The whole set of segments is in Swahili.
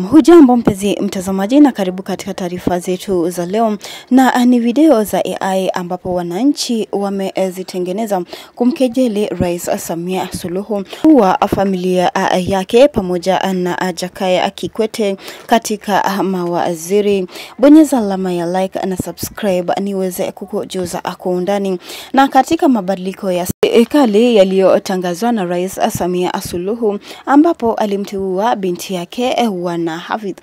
Hujambo mpenzi mtazamaji na karibu katika taarifa zetu za leo, na ni video za AI ambapo wananchi wamezitengeneza kumkejeli Rais Samia Suluhu wa familia yake pamoja na Jakaya Kikwete katika mawaziri. Bonyeza alama ya like na subscribe niweze kukujuza kwa undani. Na katika mabadiliko ya serikali yaliyotangazwa na Rais Samia Suluhu ambapo alimteua binti yake Wana Hafidh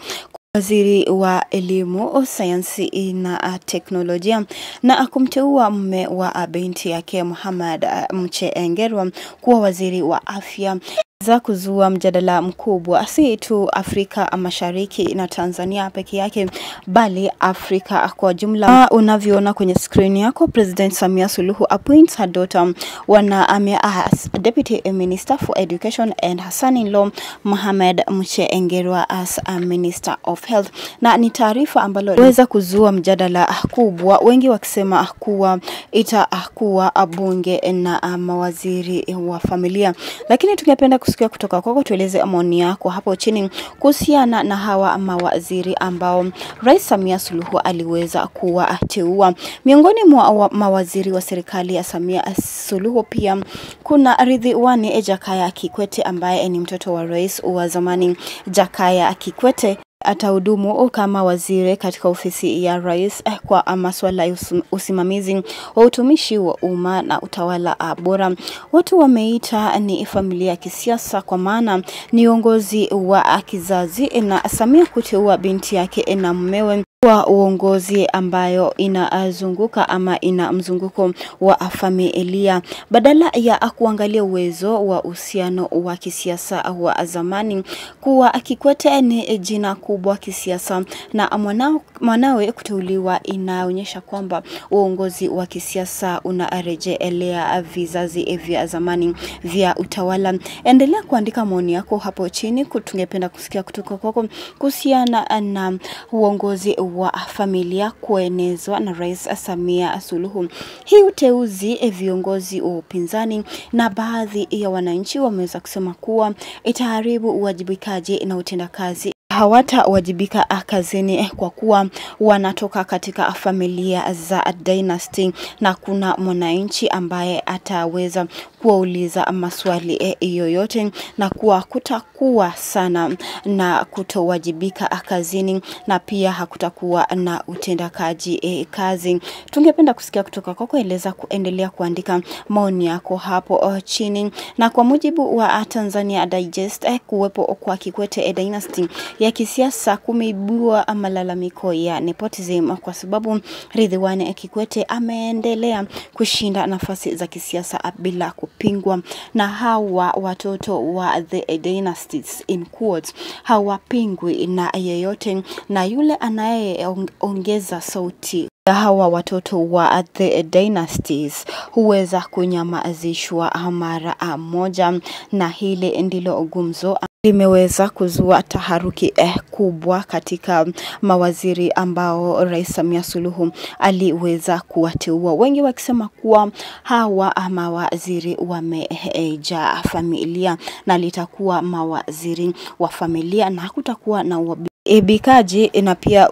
waziri wa elimu, sayansi na teknolojia, na kumteua mume wa binti yake Muhammad Mchengerwa kuwa waziri wa afya za kuzua mjadala mkubwa si tu Afrika Mashariki na Tanzania peke yake bali Afrika kwa jumla. Unavyoona kwenye screen yako, President Samia Suluhu appoints her daughter Wana Amia as Deputy Minister for Education and her son-in-law Muhammad Mchengerwa as a Minister of Health. Na ni taarifa ambalo weza kuzua mjadala kubwa, wengi wakisema kuwa itakuwa bunge na mawaziri wa familia. Lakini tungependa kusikia kutoka kwako, tueleze maoni yako hapo chini kuhusiana na hawa mawaziri ambao Rais Samia Suluhu aliweza kuwateua. Miongoni mwa mawaziri wa serikali ya Samia Suluhu pia kuna Ridhiwani Jakaya Kikwete ambaye ni mtoto wa rais wa zamani Jakaya Kikwete. Atahudumu kama waziri katika ofisi ya rais kwa masuala ya usimamizi wa utumishi wa umma na utawala bora. Watu wameita ni familia ya kisiasa kwa maana ni uongozi wa kizazi, na Samia kuteua binti yake na mumewe wa uongozi ambayo inazunguka ama ina mzunguko wa familia badala ya kuangalia uwezo wa uhusiano wa kisiasa wa zamani. Kuwa Kikwete ni jina kubwa kisiasa na mwanawe kuteuliwa inaonyesha kwamba uongozi wa kisiasa unarejelea vizazi vya zamani vya utawala. Endelea kuandika maoni yako hapo chini, tungependa kusikia kutoka kwako kuhusiana na uongozi wa familia kuenezwa na Rais Samia Suluhu. Hii uteuzi viongozi wa upinzani na baadhi ya wananchi wameweza kusema kuwa itaharibu uwajibikaji na utendakazi. Hawatawajibika kazini kwa kuwa wanatoka katika familia za dynasty, na kuna mwananchi ambaye ataweza kuuliza maswali yoyote, na kuwa kutakuwa sana na kutowajibika kazini, na pia hakutakuwa na utendakaji kazi. Tungependa kusikia kutoka kwako, eleza kuendelea kuandika maoni yako hapo chini. Na kwa mujibu wa Tanzania Digest, kuwepo kwa Kikwete dynasty ya kisiasa kumeibua malalamiko ya nepotism kwa sababu Ridhiwani Kikwete ameendelea kushinda nafasi za kisiasa bila kupingwa, na hawa watoto wa the dynasties in quotes hawapingwi na yeyote, na yule anayeongeza sauti hawa watoto wa the dynasties huweza kunyamazishwa mara moja. Na hili ndilo gumzo limeweza kuzua taharuki kubwa katika mawaziri ambao Rais Samia Suluhu aliweza kuwateua, wengi wakisema kuwa hawa mawaziri wameja familia na litakuwa mawaziri wa familia na hakutakuwa na ebikaji na pia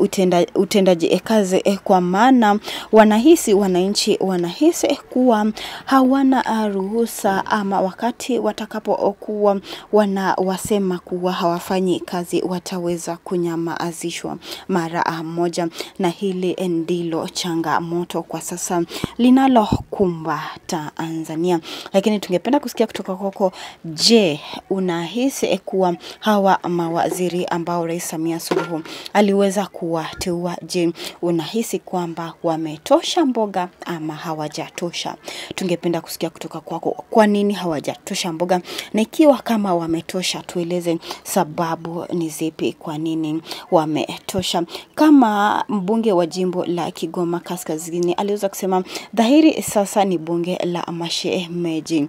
utendaji kazi kwa maana wananchi wanahisi kuwa hawana ruhusa, ama wakati watakapokuwa wasema kuwa hawafanyi kazi wataweza kunyamazishwa mara moja. Na hili ndilo changamoto kwa sasa linalokumba Tanzania. Lakini tungependa kusikia kutoka kwako, je, unahisi kuwa hawa mawaziri ambao Rais Samia Suluhu aliweza kuwateua, je, unahisi kwamba wametosha mboga ama hawajatosha? Tungependa kusikia kutoka kwako, kwa nini hawajatosha mboga, na ikiwa kama wametosha tueleze sababu ni zipi kwa nini wametosha. Kama mbunge wa jimbo la Kigoma Kaskazini aliweza kusema dhahiri sasa ni bunge la mashemeji.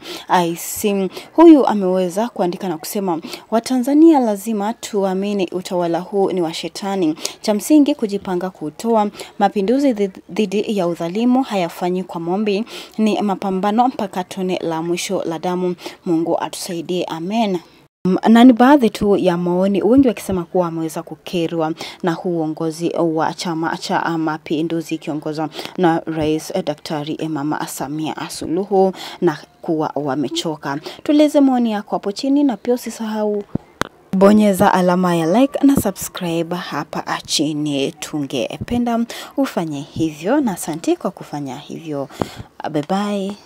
Huyu ameweza kuandika na kusema Watanzania lazima tuamini utawala huu ni wa shetani. Cha msingi kujipanga kutoa mapinduzi dhidi ya udhalimu hayafanyi kwa maombi, ni mapambano mpaka tone la mwisho la damu. Mungu atusaidie, amen. Na ni baadhi tu ya maoni, wengi wakisema kuwa wameweza kukerwa na uongozi wa chama cha Mapinduzi kiongozwa na Rais Daktari Mama Samia Suluhu na kuwa wamechoka. Tueleze maoni yako hapo chini, na pia usisahau bonyeza alama ya like na subscribe hapa chini. Tungependa ufanye hivyo, na asante kwa kufanya hivyo. Bye bye.